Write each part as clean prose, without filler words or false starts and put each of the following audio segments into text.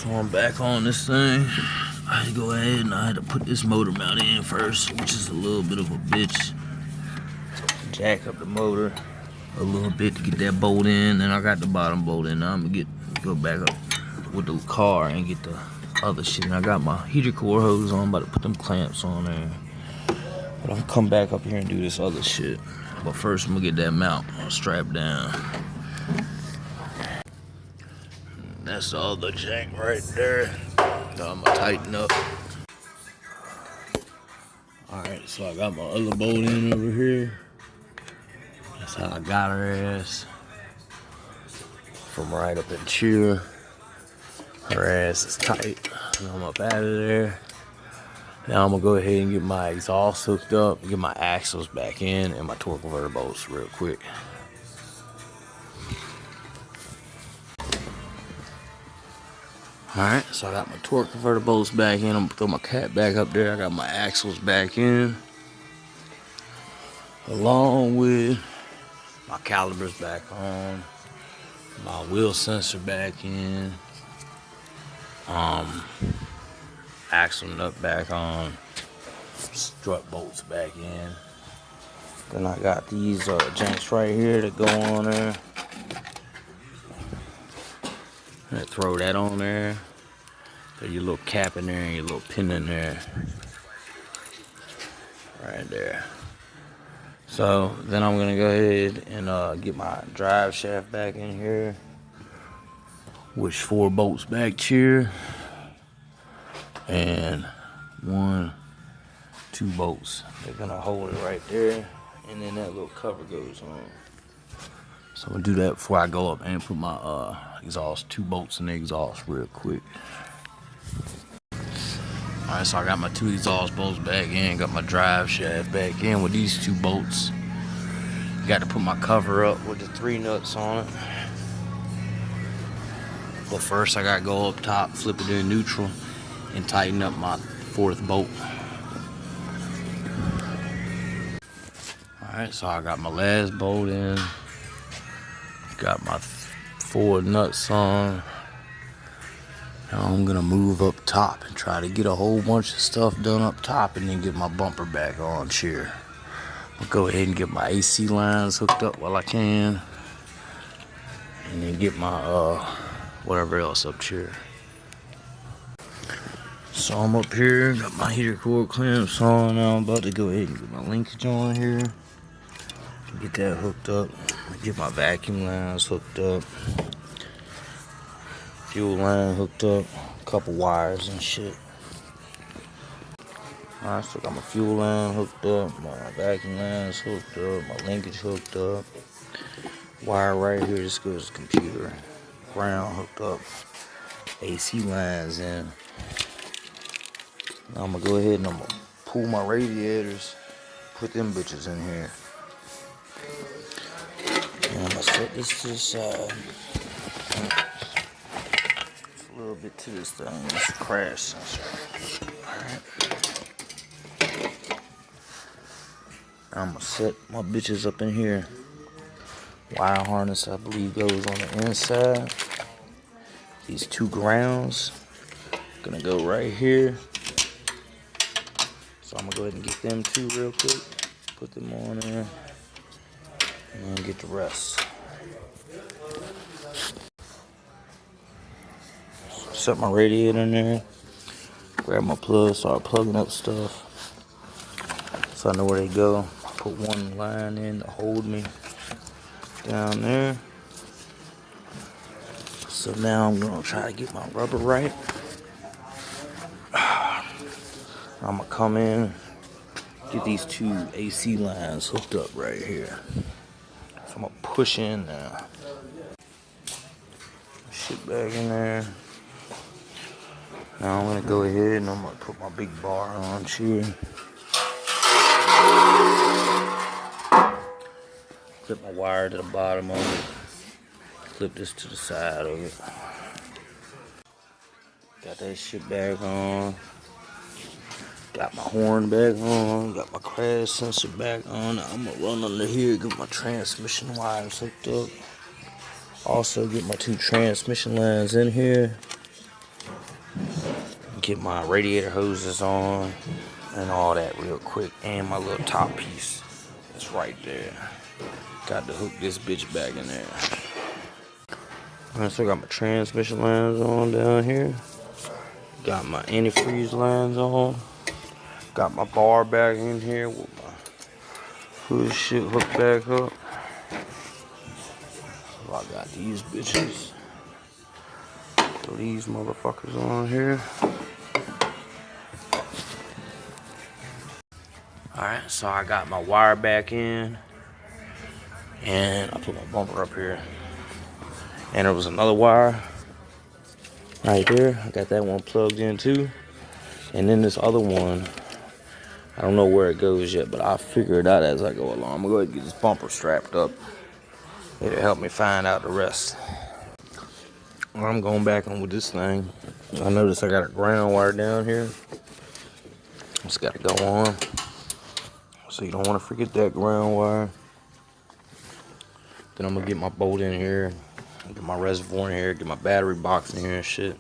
So I'm back on this thing. I had to go ahead and I had to put this motor mount in first, which is a little bit of a bitch. Jack up the motor a little bit to get that bolt in, and I got the bottom bolt in. Now I'm gonna go back up with the car and get the other shit. And I got my heater core hose on, I'm about to put them clamps on there. But I'm gonna come back up here and do this other shit. But first I'm gonna get that mount strapped down. That's the other jack right there. Now I'm gonna tighten up. Alright, so I got my other bolt in over here. That's how I got her ass. From right up in here. Her ass is tight. And I'm up out of there. Now I'm gonna go ahead and get my exhaust hooked up, get my axles back in, and my torque converter bolts real quick. Alright, so I got my torque converter bolts back in. I'm gonna throw my cap back up there. I got my axles back in, along with my calipers back on, my wheel sensor back in, axle nut back on, strut bolts back in. Then I got these janks right here that go on there. Throw that on there. Got your little cap in there and your little pin in there. Right there. So then I'm gonna go ahead and get my drive shaft back in here. Which 4 bolts back here. And 1, 2 bolts. They're gonna hold it right there. And then that little cover goes on. So I'm gonna do that before I go up and put my exhaust, 2 bolts in the exhaust real quick. Alright, so I got my 2 exhaust bolts back in, got my drive shaft back in with these 2 bolts. Got to put my cover up with the 3 nuts on it. But first I gotta go up top, flip it in neutral, and tighten up my 4th bolt. Alright, so I got my last bolt in. Got my 4 nuts on. Now I'm gonna move up top and try to get a whole bunch of stuff done up top and then get my bumper back on here. I'll go ahead and get my AC lines hooked up while I can. And then get my whatever else up here. So I'm up here, got my heater core clamps on. Now I'm about to go ahead and get my linkage on here. Get that hooked up. Get my vacuum lines hooked up. Fuel line hooked up. A couple wires and shit. Alright, so I got my fuel line hooked up. My vacuum lines hooked up. My linkage hooked up. Wire right here, this goes to the computer. Ground hooked up. AC lines in. Now I'm gonna go ahead and I'm gonna pull my radiators. Put them bitches in here. And I'm gonna set this to the side. Just a little bit to this thing. It's a crash sensor. Alright. I'm gonna set my bitches up in here. Wire harness, I believe, goes on the inside. These 2 grounds gonna go right here. So I'm gonna go ahead and get them 2 real quick. Put them on there. And then get the rest. Set my radiator in there. Grab my plug, start plugging up stuff. So I know where they go. I put 1 line in to hold me down there. So now I'm gonna try to get my rubber right. I'm gonna come in, get these 2 AC lines hooked up right here. So I'm gonna push in now. Shit back in there. Now I'm gonna go ahead and I'm gonna put my big bar on here. Clip my wire to the bottom of it. Clip this to the side of it. Got that shit back on. Got my horn back on. Got my crash sensor back on. I'm gonna run under here, get my transmission wires hooked up. Also get my 2 transmission lines in here. get my radiator hoses on and all that real quick. And my little top piece. It's right there. Got to hook this bitch back in there. Alright, so I got my transmission lines on down here. Got my antifreeze lines on. Got my bar back in here with my hood shit hooked back up. So I got these bitches. Throw these motherfuckers on here. Alright, so I got my wire back in. And I put my bumper up here. And there was another wire right there. I got that one plugged in too. And then this other one, I don't know where it goes yet, but I'll figure it out as I go along. I'm gonna go ahead and get this bumper strapped up. It'll help me find out the rest. I'm going back on with this thing. I noticed I got a ground wire down here. Just gotta go on. So you don't wanna forget that ground wire. Then I'm gonna get my bolt in here, get my reservoir in here, get my battery box in here and shit.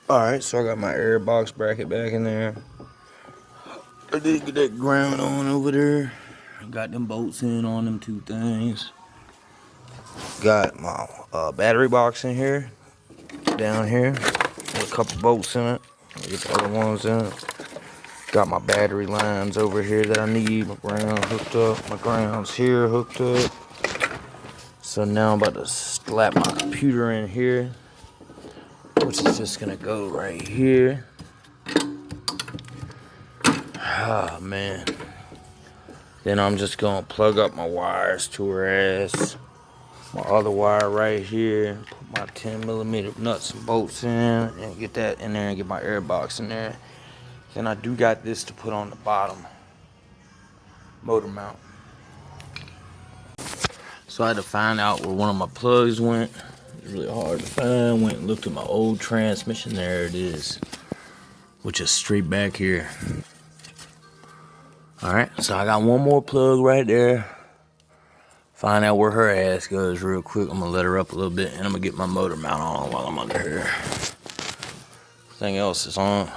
Alright, so I got my air box bracket back in there. I did get that ground on over there. I got them bolts in on them two things. Got my battery box in here, down here, with a couple bolts in it. Get the other ones in it. Got my battery lines over here that I need. My ground hooked up. My ground's here hooked up. So now I'm about to slap my computer in here, which is just gonna go right here. Ah, man. Then I'm just gonna plug up my wires to her ass. My other wire right here. Put my 10mm nuts and bolts in and get that in there and get my air box in there. Then I do got this to put on the bottom motor mount. So I had to find out where one of my plugs went. It's really hard to find. Went and looked at my old transmission. There it is, which is straight back here. Alright, so I got one more plug right there. Find out where her ass goes real quick. I'm gonna let her up a little bit and I'm gonna get my motor mount on while I'm under here. Everything else is on.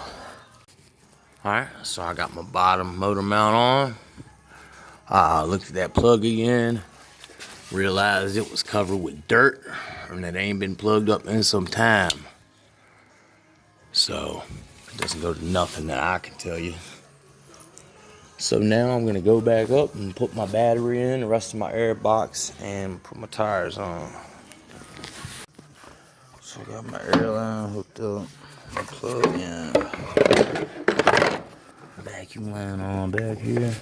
Alright, so I got my bottom motor mount on. I looked at that plug again. Realized it was covered with dirt and it ain't been plugged up in some time. So it doesn't go to nothing that I can tell you. So now I'm gonna go back up and put my battery in, the rest of my air box, and put my tires on. So I got my air line hooked up, my plug in, vacuum line on back here.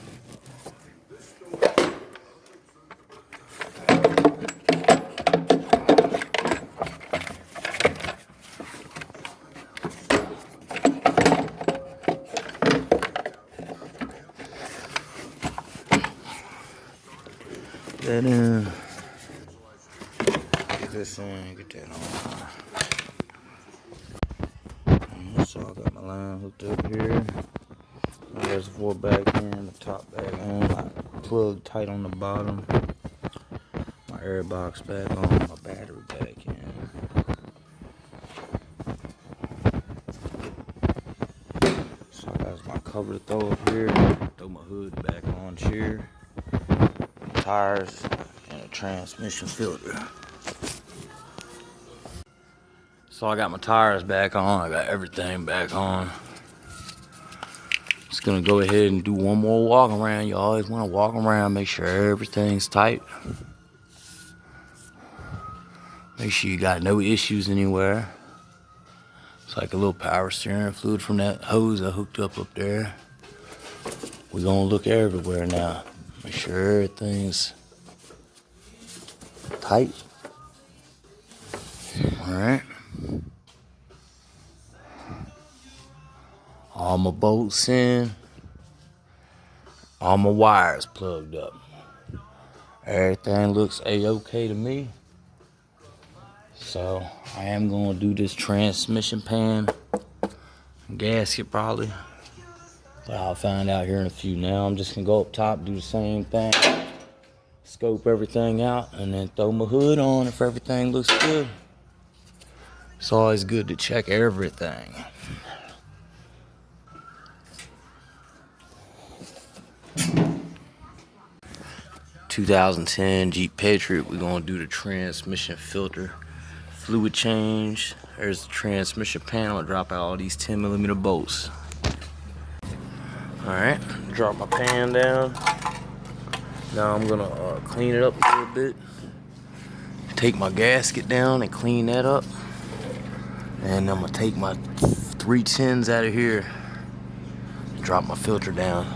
That in. Get this in, get that on. So I got my line hooked up here. My reservoir back in, the top back on, my plug tight on the bottom. My air box back on, my battery back in. So I got my cover to throw up here. Throw my hood back on here. Tires and a transmission filter. So I got my tires back on. I got everything back on. Just gonna go ahead and do one more walk around. You always want to walk around, make sure everything's tight. Make sure you got no issues anywhere. It's like a little power steering fluid from that hose I hooked up there. We're gonna look everywhere now. Make sure everything's tight. Alright. All my bolts in. All my wires plugged up. Everything looks a-okay to me. So I am gonna do this transmission pan gasket probably. But I'll find out here in a few. Now I'm just gonna go up top, do the same thing, scope everything out, and then throw my hood on if everything looks good. It's always good to check everything. (2010) Jeep Patriot. We're gonna do the transmission filter fluid change. There's the transmission panel. I drop out all these 10mm bolts. Alright, drop my pan down. Now I'm gonna clean it up a little bit. Take my gasket down and clean that up. And I'm gonna take my 310s out of here. Drop my filter down.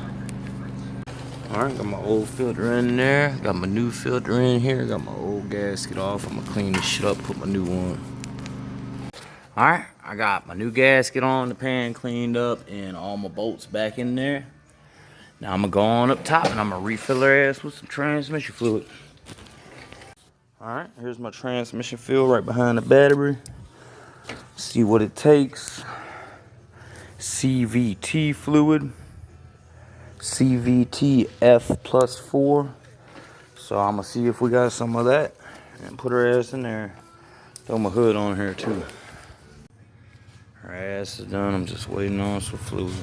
Alright, got my old filter in there. Got my new filter in here. Got my old gasket off. I'm gonna clean this shit up, put my new one. Alright, I got my new gasket on, the pan cleaned up, and all my bolts back in there. Now I'm gonna go on up top and I'm gonna refill her ass with some transmission fluid. Alright, here's my transmission fluid right behind the battery. See what it takes. CVT fluid. CVT F+4. So I'm gonna see if we got some of that and put her ass in there. Throw my hood on her too. Her ass is done. I'm just waiting on some fluid.